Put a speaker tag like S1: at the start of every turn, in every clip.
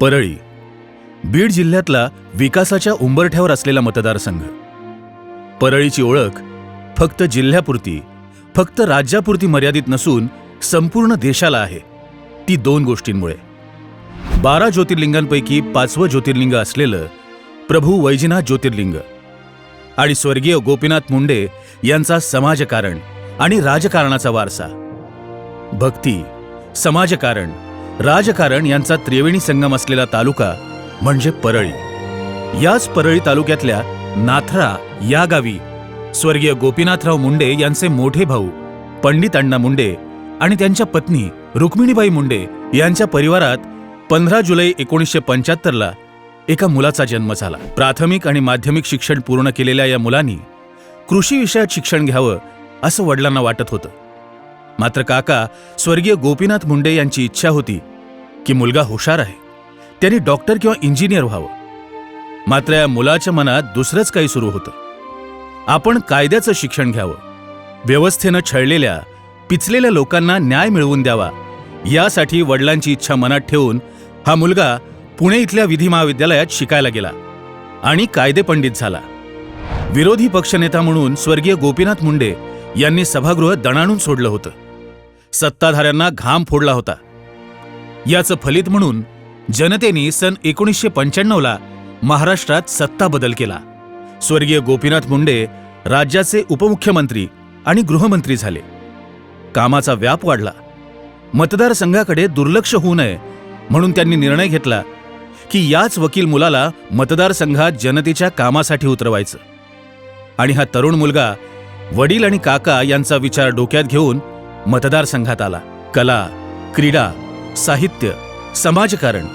S1: परळी बीड जिल्ह्यातला विकासाच्या उंबरठ्यावर असलेला मतदारसंघ. परळीची ओळख फक्त जिल्ह्यापुरती, फक्त राज्यापुरती मर्यादित नसून संपूर्ण देशाला आहे. ती दोन गोष्टींमुळे. 12 ज्योतिर्लिंगांपैकी 5वं ज्योतिर्लिंग असलेलं प्रभू वैजनाथ ज्योतिर्लिंग आणि स्वर्गीय गोपीनाथ मुंडे यांचा समाजकारण आणि राजकारणाचा वारसा. भक्ती, समाजकारण, राजकारण यांचा त्रिवेणी संगम असलेला तालुका म्हणजे परळी. याच परळी तालुक्यातल्या नाथरा या गावी स्वर्गीय गोपीनाथराव मुंडे यांचे मोठे भाऊ पंडित अण्णा मुंडे आणि त्यांच्या पत्नी रुक्मिणीबाई मुंडे यांच्या परिवारात 15 जुलै 1975ला एका मुलाचा जन्म झाला. प्राथमिक आणि माध्यमिक शिक्षण पूर्ण केलेल्या या मुलांनी कृषी विषयात शिक्षण घ्यावं असं वडिलांना वाटत होतं. मात्र काका स्वर्गीय गोपीनाथ मुंडे यांची इच्छा होती की मुलगा हुशार आहे, त्यांनी डॉक्टर किंवा इंजिनियर व्हावं. मात्र या मुलाच्या मनात दुसरंच काही सुरू होतं. आपण कायद्याचं शिक्षण घ्यावं, व्यवस्थेनं छळलेल्या पिचलेल्या लोकांना न्याय मिळवून द्यावा, यासाठी वडिलांची इच्छा मनात ठेवून हा मुलगा पुणे इथल्या विधी महाविद्यालयात शिकायला गेला आणि कायदेपंडित झाला. विरोधी पक्षनेता म्हणून स्वर्गीय गोपीनाथ मुंडे यांनी सभागृह दणाणून सोडलं होतं. सत्ताधाऱ्यांना घाम फोडला होता. याचं फलित म्हणून जनतेने सन 1995ला महाराष्ट्रात सत्ता बदल केला. स्वर्गीय गोपीनाथ मुंडे राज्याचे उपमुख्यमंत्री आणि गृहमंत्री झाले. कामाचा व्याप वाढला. मतदारसंघाकडे दुर्लक्ष होऊ नये म्हणून त्यांनी निर्णय घेतला की याच वकील मुलाला मतदारसंघात जनतेच्या कामासाठी उतरवायचं. आणि हा तरुण मुलगा वडील आणि काका यांचा विचार डोक्यात घेऊन मतदारसंघात आला. कला, क्रीडा, साहित्य, समाजकारण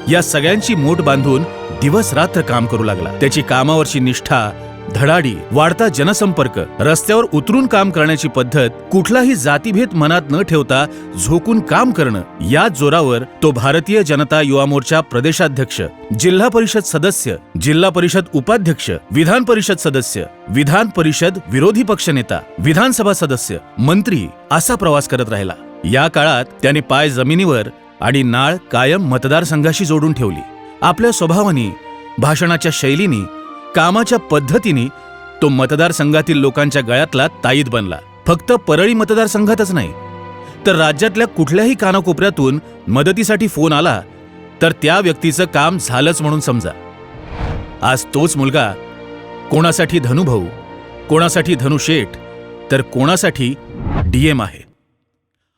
S1: या सगळ्यांची मोठ बांधून दिवस रात्र काम करू लागला. त्याची कामावरची निष्ठा, धडाडी, वाढता जनसंपर्क, रस्त्यावर उतरून काम करण्याची पद्धत, कुठलाही जातीभेद मनात न ठेवता झोकून काम करणं, या जोरावर तो भारतीय जनता युवा मोर्चा प्रदेशाध्यक्ष, जिल्हा परिषद सदस्य, जिल्हा परिषद उपाध्यक्ष, विधान परिषद सदस्य, विधान परिषद विरोधी पक्षनेता, विधानसभा सदस्य, मंत्री असा प्रवास करत राहिला. या काळात त्याने पाय जमिनीवर आणि नाळ कायम मतदारसंघाशी जोडून ठेवली. आपल्या स्वभावाने, भाषणाच्या शैलीने, कामाच्या पद्धतीने तो मतदारसंघातील लोकांच्या गळ्यातला ताईत बनला. फक्त परळी मतदारसंघातच नाही, तर राज्यातल्या कुठल्याही कानाकोपऱ्यातून मदतीसाठी फोन आला तर त्या व्यक्तीचं काम झालंच म्हणून समजा. आज तोच मुलगा कोणासाठी धनुभाऊ, कोणासाठी धनुशेठ, तर कोणासाठी DM आहे.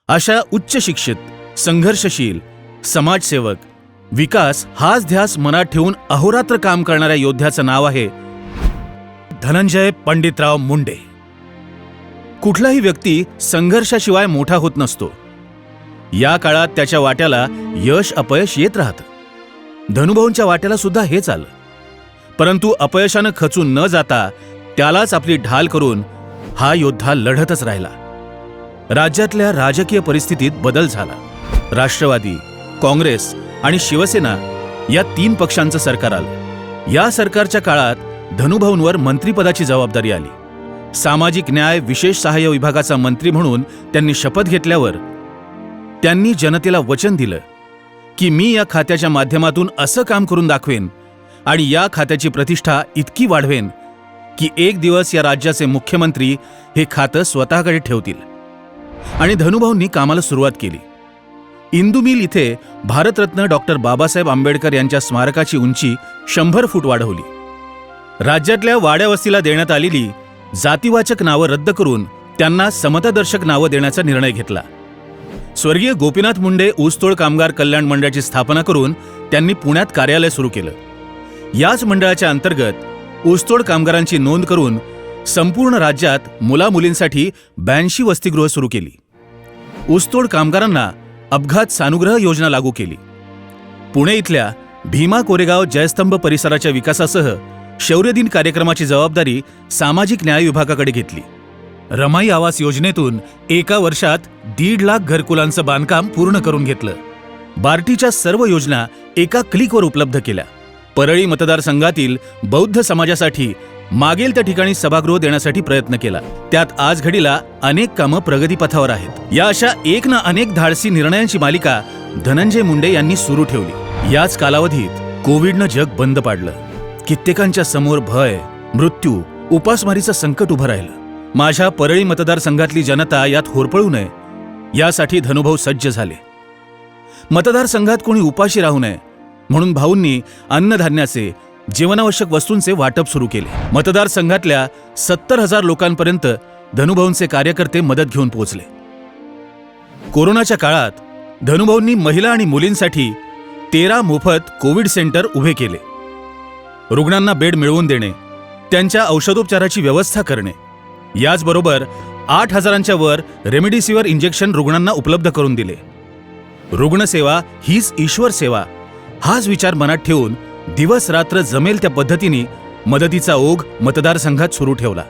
S1: अशा उच्च शिक्षित, संघर्षशील, समाजसेवक, विकास हाच ध्यास मनात ठेवून अहोरात्र काम करणाऱ्या योद्ध्याचं नाव आहे धनंजय पंडितराव मुंडे. कुठलाही व्यक्ती संघर्षाशिवाय मोठा होत नसतो. या काळात त्याच्या वाट्याला यश अपयश येत राहतं. धनुभाऊंच्या वाट्याला सुद्धा हेच आलं. परंतु अपयशानं खचून न जाता त्यालाच आपली ढाल करून हा योद्धा लढतच राहिला. राज्यातल्या राजकीय परिस्थितीत बदल झाला. राष्ट्रवादी, काँग्रेस आणि शिवसेना या 3 पक्षांचं सरकार आलं. या सरकारच्या काळात धनुभाऊंवर मंत्रिपदाची जबाबदारी आली. सामाजिक न्याय विशेष सहाय्य विभागाचा मंत्री म्हणून त्यांनी शपथ घेतल्यावर त्यांनी जनतेला वचन दिलं की मी या खात्याच्या माध्यमातून असं काम करून दाखवेन आणि या खात्याची प्रतिष्ठा इतकी वाढवेन की एक दिवस या राज्याचे मुख्यमंत्री हे खातं स्वतःकडे ठेवतील. आणि धनुभाऊंनी कामाला सुरुवात केली. इंदू मिल इथे भारतरत्न डॉक्टर बाबासाहेब आंबेडकर यांच्या स्मारकाची उंची 100 फूट वाढवली. राज्यातल्या वाड्या वस्तीला देण्यात आलेली जातीवाचक नावं रद्द करून त्यांना समतादर्शक नावं देण्याचा निर्णय घेतला. स्वर्गीय गोपीनाथ मुंडे ऊसतोड कामगार कल्याण मंडळाची स्थापना करून त्यांनी पुण्यात कार्यालय सुरू केलं. याच मंडळाच्या अंतर्गत ऊसतोड कामगारांची नोंद करून संपूर्ण राज्यात मुलामुलींसाठी 82 वसतिगृह सुरू केली. ऊसतोड कामगारांना अपघात सानुग्रह योजना लागू केली. पुणे इथल्या भीमा कोरेगाव जयस्तंभ परिसराच्या विकासासह शौर्यदिन कार्यक्रमाची जबाबदारी सामाजिक न्याय विभागाकडे घेतली. रमाई आवास योजनेतून एका वर्षात 1.5 लाख घरकुलांचं बांधकाम पूर्ण करून घेतलं. बार्टीच्या सर्व योजना एका क्लिकवर उपलब्ध केल्या. परळी मतदारसंघातील बौद्ध समाजासाठी मागेल त्या ठिकाणी सभागृह देण्यासाठी प्रयत्न केला. त्यात आज घडीला अनेक कामं प्रगतीपथावर आहेत. या अशा एक ना अनेक धाडसी निर्णयांची मालिका धनंजय मुंडे यांनी सुरू ठेवली. याच कालावधीत कोविडनं जग बंद पाडलं. कित्येकांच्या समोर भय, मृत्यू, उपासमारीचं संकट उभं राहिलं. माझ्या परळी मतदारसंघातली जनता यात होरपळू नये यासाठी धनुभाऊ सज्ज झाले. मतदारसंघात कोणी उपाशी राहू नये म्हणून भाऊंनी अन्नधान्याचे, जीवनावश्यक वस्तूंचे वाटप सुरू केले. मतदारसंघातल्या 70,000 लोकांपर्यंत धनुभाऊंचे कार्यकर्ते मदत घेऊन पोहोचले. कोरोनाच्या काळात धनुभाऊंनी महिला आणि मुलींसाठी 13 मोफत कोविड सेंटर उभे केले. रुग्णांना बेड मिळवून देणे, त्यांच्या औषधोपचाराची व्यवस्था करणे, याचबरोबर 8,000च्या वर रेमडेसिवीर इंजेक्शन रुग्णांना उपलब्ध करून दिले. रुग्णसेवा हीच ईश्वर सेवा हाच विचार मनात ठेवून दिवस रात्र जमेल त्या पद्धतीने मदतीचा ओघ मतदारसंघात सुरू ठेवला.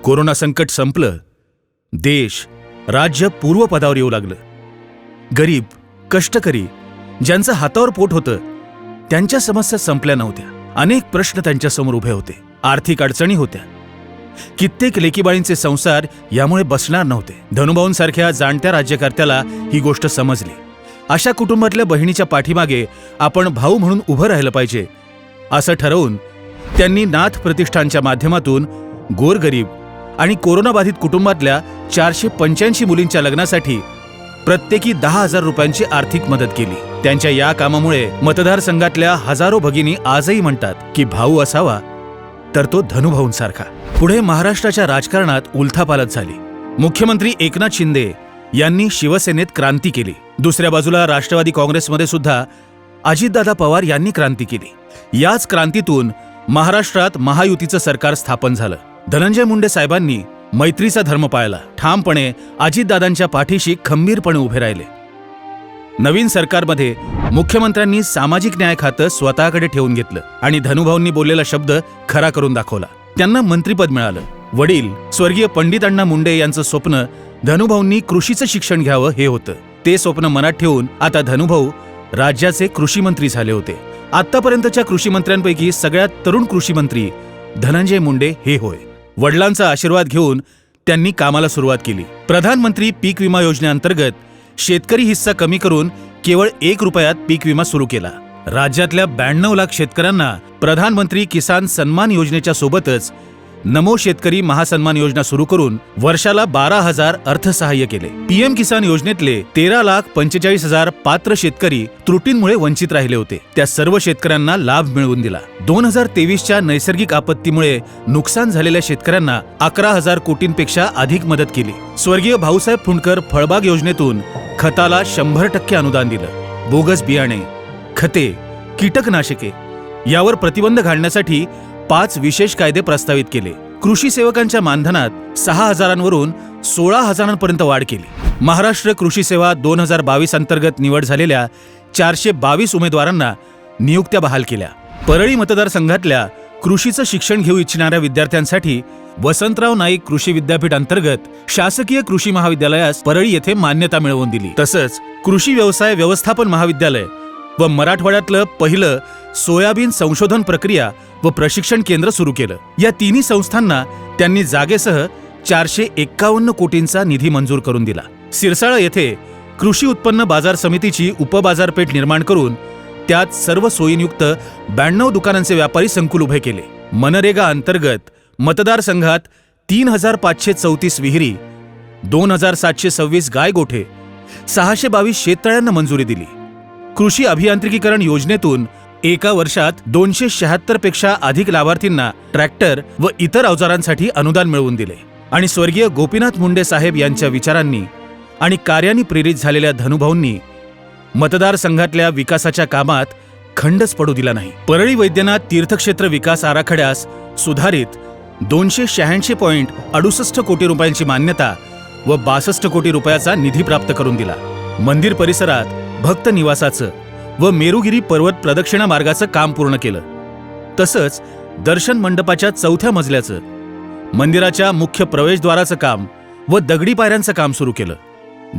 S1: कोरोना संकट संपलं. देश, राज्य पूर्वपदावर येऊ लागलं. गरीब, कष्टकरी, ज्यांचं हातावर पोट होतं, त्यांच्या समस्या संपल्या नव्हत्या. अनेक प्रश्न त्यांच्यासमोर उभे होते. आर्थिक अडचणी होत्या. कित्येक लेकीबाळींचे संसार यामुळे बसणार नव्हते. धनुभाऊंसारख्या जाणत्या राज्यकर्त्याला ही गोष्ट समजली. अशा कुटुंबातल्या बहिणीच्या पाठीमागे आपण भाऊ म्हणून उभं राहिलं पाहिजे असं ठरवून त्यांनी नाथ प्रतिष्ठानच्या माध्यमातून गोरगरीब आणि कोरोनाबाधित कुटुंबातल्या 485 मुलींच्या लग्नासाठी प्रत्येकी 10,000 रुपयांची आर्थिक मदत केली. त्यांच्या या कामामुळे मतदारसंघातल्या हजारो भगिनी आजही म्हणतात की भाऊ असावा तर तो धनुभाऊंसारखा. पुढे महाराष्ट्राच्या राजकारणात उलथापालथ झाली. मुख्यमंत्री एकनाथ शिंदे यांनी शिवसेनेत क्रांती केली. दुसऱ्या बाजूला राष्ट्रवादी काँग्रेसमध्ये सुद्धा अजितदादा पवार यांनी क्रांती केली. याच क्रांतीतून महाराष्ट्रात महायुतीचं सरकार स्थापन झालं. धनंजय मुंडे साहेबांनी मैत्रीचा धर्म पाळला. ठामपणे अजितदादांच्या पाठीशी खंबीरपणे उभे राहिले. नवीन सरकारमध्ये मुख्यमंत्र्यांनी सामाजिक न्याय खातं स्वतःकडे ठेवून घेतलं आणि धनुभाऊंनी बोललेला शब्द खरा करून दाखवला. त्यांना मंत्रिपद मिळालं. वडील स्वर्गीय पंडित अण्णा मुंडे यांचं स्वप्न धनुभाऊंनी कृषीचं शिक्षण घ्यावं हे होतं. ते स्वप्न मनात ठेवून आता धनुभाऊ राज्याचे कृषी मंत्री झाले होते. आतापर्यंतच्या कृषी मंत्र्यांपैकी सगळ्यात तरुण कृषी मंत्री धनंजय मुंडे हे होय. वडिलांचा आशीर्वाद घेऊन त्यांनी कामाला सुरुवात केली. प्रधानमंत्री पीक विमा योजनेअंतर्गत शेतकरी हिस्सा कमी करून केवळ 1 रुपयात पीक विमा सुरू केला. राज्यातल्या 92 लाख शेतकऱ्यांना प्रधानमंत्री किसान सन्मान योजनेच्या सोबतच नमो शेतकरी महासन्मान योजना सुरू करून वर्षाला 12,000 अर्थसहाय्य केले. पीएम किसान योजनेतले 13,45,000 पात्र शेतकरी त्रुटींमुळे वंचित राहिले होते. त्या सर्व शेतकऱ्यांना लाभ मिळवून दिला. 2023च्या नैसर्गिक आपत्तीमुळे नुकसान झालेल्या शेतकऱ्यांना 11,000 कोटींपेक्षा अधिक मदत केली. स्वर्गीय भाऊसाहेब फुंडकर फळबाग योजनेतून खताला 100% अनुदान दिलं. बोगस बियाणे, खते, कीटकनाशके यावर प्रतिबंध घालण्यासाठी 5 विशेष कायदे प्रस्तावित केले. कृषी सेवकांच्या मानधनात 6,000वरून 16,000पर्यंत वाढ केली. महाराष्ट्र कृषी सेवा 2022 अंतर्गत निवड झालेल्या 422 उमेदवारांना नियुक्त्या बहाल केल्या. परळी मतदारसंघातल्या कृषीचं शिक्षण घेऊ इच्छिणाऱ्या विद्यार्थ्यांसाठी वसंतराव नाईक कृषी विद्यापीठ अंतर्गत शासकीय कृषी महाविद्यालयास परळी येथे मान्यता मिळवून दिली. तसंच कृषी व्यवसाय व्यवस्थापन महाविद्यालय व मराठवाड्यातलं पहिलं सोयाबीन संशोधन प्रक्रिया व प्रशिक्षण केंद्र सुरू केलं. या तिन्ही संस्थांना त्यांनी जागेसह 451 कोटींचा निधी मंजूर करून दिला. सिरसाळा येथे कृषी उत्पन्न बाजार समितीची उपबाजारपेठ निर्माण करून त्यात सर्व सोयींयुक्त 92 दुकानांचे व्यापारी संकुल उभे केले. मनरेगा अंतर्गत मतदारसंघात 3,534 विहिरी, 2,726 गायगोठे, 622 शेततळ्यांना मंजुरी दिली. कृषी अभियांत्रिकीकरण योजनेतून एका वर्षात 276 पेक्षा अधिक लाभार्थींना ट्रॅक्टर व इतर अवजारांसाठी अनुदान मिळवून दिले. आणि स्वर्गीय गोपीनाथ मुंडे साहेब यांच्या विचारांनी आणि कार्यांनी प्रेरित झालेल्या धनुभाऊंनी मतदारसंघातल्या विकासाच्या कामात खंडच पडू दिला नाही. परळी वैद्यनाथ तीर्थक्षेत्र विकास आराखड्यास सुधारित 286.68 कोटी रुपयांची मान्यता व 62 कोटी रुपयाचा निधी प्राप्त करून दिला. मंदिर परिसरात भक्त निवासाचं व मेरुगिरी पर्वत प्रदक्षिणा मार्गाचं काम पूर्ण केलं. तसंच दर्शन मंडपाच्या 4थ्या मजल्याचं, मंदिराच्या मुख्य प्रवेशद्वाराचं काम व दगडी पायऱ्यांचं काम सुरू केलं.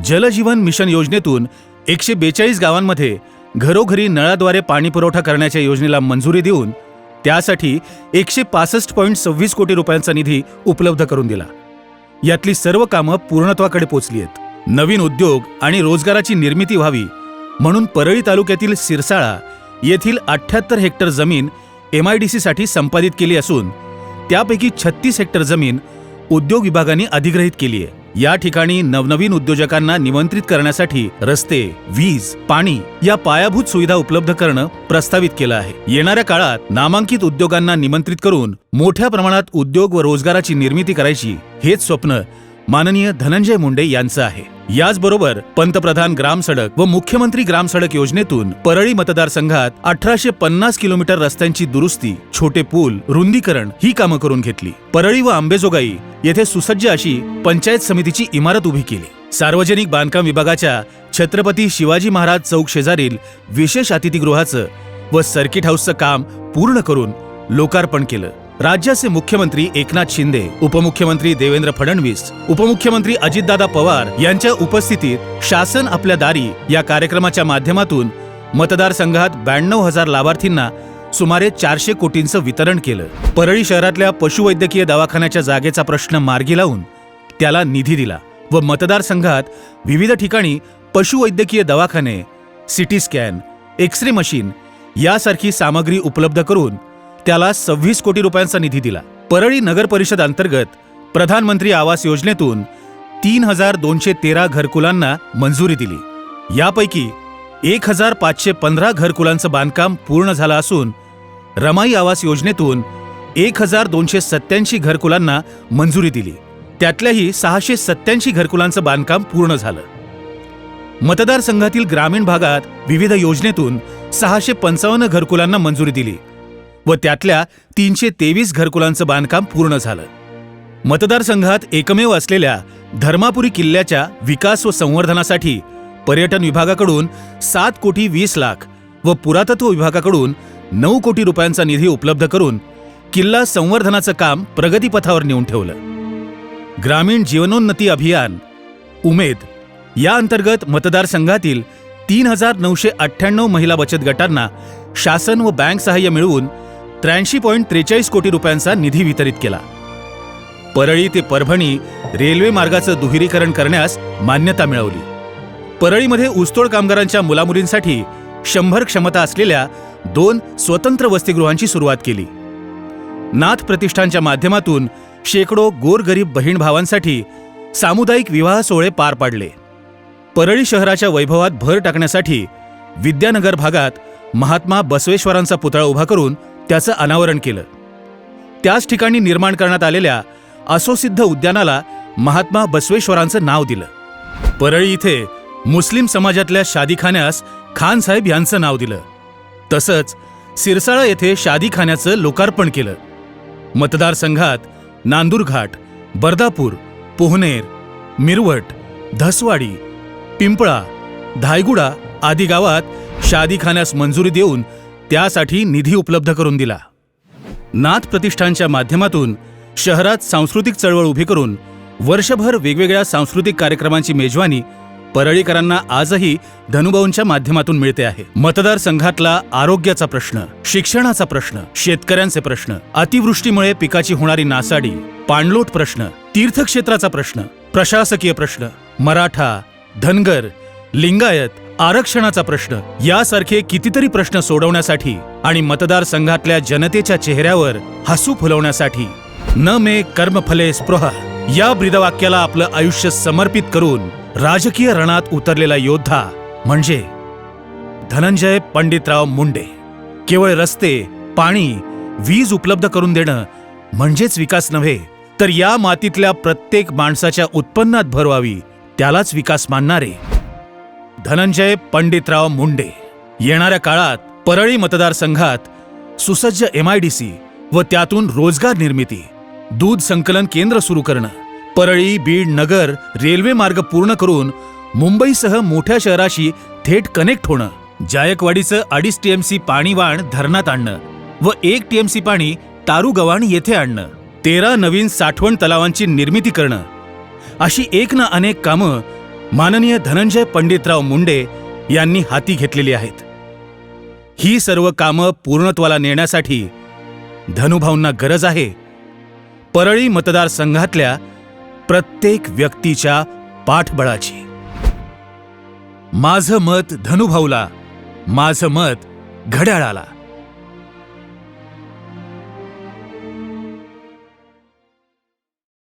S1: जलजीवन मिशन योजनेतून 142 गावांमध्ये घरोघरी नळाद्वारे पाणी पुरवठा करण्याच्या योजनेला मंजुरी देऊन त्यासाठी 165.26 कोटी रुपयांचा निधी उपलब्ध करून दिला. यातली सर्व कामं पूर्णत्वाकडे पोचली आहेत. नवीन उद्योग आणि रोजगाराची निर्मिती व्हावी म्हणून परळी तालुक्यातील सिरसाळा येथील 78 हेक्टर जमीन MIDC साठी संपादित केली असून त्यापैकी 36 हेक्टर जमीन उद्योग विभागाने अधिग्रहित केली आहे. या ठिकाणी नवनवीन उद्योजकांना निमंत्रित करण्यासाठी रस्ते, वीज, पाणी या पायाभूत सुविधा उपलब्ध करणं प्रस्तावित केलं आहे. येणाऱ्या काळात नामांकित उद्योगांना निमंत्रित करून मोठ्या प्रमाणात उद्योग व रोजगाराची निर्मिती करायची हेच स्वप्न माननीय धनंजय मुंडे यांचं आहे. याचबरोबर पंतप्रधान ग्राम सडक व मुख्यमंत्री ग्राम सडक योजनेतून परळी मतदारसंघात 1850 किलोमीटर रस्त्यांची दुरुस्ती, छोटे पूल, रुंदीकरण ही कामं करून घेतली. परळी व अंबेजोगाई येथे सुसज्ज अशी पंचायत समितीची इमारत उभी केली. सार्वजनिक बांधकाम विभागाच्या छत्रपती शिवाजी महाराज चौक शेजारील विशेष अतिथीगृहाचं व सर्किट हाऊसचं काम पूर्ण करून लोकार्पण केलं. राज्याचे मुख्यमंत्री एकनाथ शिंदे, उपमुख्यमंत्री देवेंद्र फडणवीस, उपमुख्यमंत्री अजितदादा पवार यांच्या उपस्थितीत शासन आपल्या दारी या कार्यक्रमाच्या माध्यमातून मतदारसंघात 92,000 लाभार्थींना सुमारे 400 कोटींचं वितरण केलं. परळी शहरातल्या पशुवैद्यकीय दवाखान्याच्या जागेचा प्रश्न मार्गी लावून त्याला निधी दिला व मतदारसंघात विविध ठिकाणी पशुवैद्यकीय दवाखाने, सिटी स्कॅन, एक्स-रे मशीन यासारखी सामग्री उपलब्ध करून त्याला 26 कोटी रुपयांचा निधी दिला. परळी नगर परिषद अंतर्गत प्रधानमंत्री आवास योजनेतून 3,213 घरकुलांना मंजुरी दिली. यापैकी 1,515 घरकुलांचं बांधकाम पूर्ण झालं असून रमाई आवास योजनेतून 1,287 घरकुलांना मंजुरी दिली. त्यातल्याही 687 घरकुलांचं बांधकाम पूर्ण झालं. मतदारसंघातील ग्रामीण भागात विविध योजनेतून 655 घरकुलांना मंजुरी दिली व त्यातल्या 323 घरकुलांचं बांधकाम पूर्ण झालं. मतदारसंघात एकमेव असलेल्या धर्मापुरी किल्ल्याच्या विकास व संवर्धनासाठी पर्यटन विभागाकडून 7 कोटी 20 लाख व पुरातत्व विभागाकडून 9 कोटी रुपयांचा निधी उपलब्ध करून किल्ला संवर्धनाचं काम प्रगतीपथावर नेऊन ठेवलं. ग्रामीण जीवनोन्नती अभियान उमेद या अंतर्गत मतदारसंघातील 3,998 महिला बचत गटांना शासन व बँक सहाय्य मिळवून 83.43 कोटी रुपयांचा निधी वितरित केला. परळी ते परभणी रेल्वे मार्गाचं दुहेरीकरण करण्यास मान्यता मिळवली. परळीमध्ये ऊसतोड कामगारांच्या मुलामुलींसाठी 100 क्षमता असलेल्या 2 स्वतंत्र वसतिगृहांची सुरुवात केली. नाथ प्रतिष्ठानच्या माध्यमातून शेकडो गोरगरीब बहीण भावांसाठी सामुदायिक विवाह सोहळे पार पाडले. परळी शहराच्या वैभवात भर टाकण्यासाठी विद्यानगर भागात महात्मा बसवेश्वरांचा पुतळा उभा करून त्याचं अनावरण केलं. त्याच ठिकाणी निर्माण करण्यात आलेल्या असोसिद्ध उद्यानाला महात्मा बसवेश्वरांचं नाव दिलं. परळी इथे मुस्लिम समाजातल्या शादीखान्यास खान साहेब यांचं नाव दिलं. तसंच सिरसाळा येथे शादीखान्याचं लोकार्पण केलं. मतदारसंघात नांदूरघाट, बर्दापूर, पोहनेर, मिरवट, धसवाडी, पिंपळा, धायगुडा आदी गावात शादीखान्यास मंजुरी देऊन त्यासाठी निधी उपलब्ध करून दिला. नाथ प्रतिष्ठानच्या माध्यमातून शहरात सांस्कृतिक चळवळ उभी करून वर्षभर वेगवेगळ्या सांस्कृतिक कार्यक्रमांची मेजवानी परळीकरांना आजही धनुभाऊंच्या माध्यमातून मिळते आहे. मतदारसंघातला आरोग्याचा प्रश्न, शिक्षणाचा प्रश्न, शेतकऱ्यांचे प्रश्न, अतिवृष्टीमुळे पिकाची होणारी नासाडी, पाणलोट प्रश्न, तीर्थक्षेत्राचा प्रश्न, प्रशासकीय प्रश्न, मराठा, धनगर, लिंगायत, आरक्षणाचा प्रश्न यासारखे कितीतरी प्रश्न सोडवण्यासाठी आणि मतदारसंघातल्या जनतेच्या चेहऱ्यावर हसू फुलवण्यासाठी न मे कर्मफले स्पृहा या ब्रीदवाक्याला आपलं आयुष्य समर्पित करून राजकीय रणात उतरलेला योद्धा म्हणजे धनंजय पंडितराव मुंडे. केवळ रस्ते, पाणी, वीज उपलब्ध करून देणं म्हणजेच विकास नव्हे, तर या मातीतल्या प्रत्येक माणसाच्या उत्पन्नात भर व्हावी त्यालाच विकास मानणारे धनंजय पंडितराव मुंडे. येणाऱ्या काळात परळी मतदारसंघात सुसज्ज MIDC व त्यातून रोजगार निर्मिती, दूध संकलन केंद्र सुरू करणं, परळी, बीड, नगर रेल्वे मार्ग पूर्ण करून मुंबईसह मोठ्या शहराशी थेट कनेक्ट होणं, जायकवाडीचं 2.5 TMC पाणी वाण धरणात आणणं व 1 TMC पाणी तारुगव्हाण येथे आणणं, 13 नवीन साठवण तलावांची निर्मिती करणं अशी एक ना अनेक कामं माननीय धनंजय पंडितराव मुंडे यांनी हाती घेतलेली आहेत. ही सर्व कामं पूर्णत्वाला नेण्यासाठी धनुभाऊंना गरज आहे परळी मतदारसंघातल्या प्रत्येक व्यक्तीच्या पाठबळाची. माझं मत धनुभाऊला, माझं मत घड्याळ आला.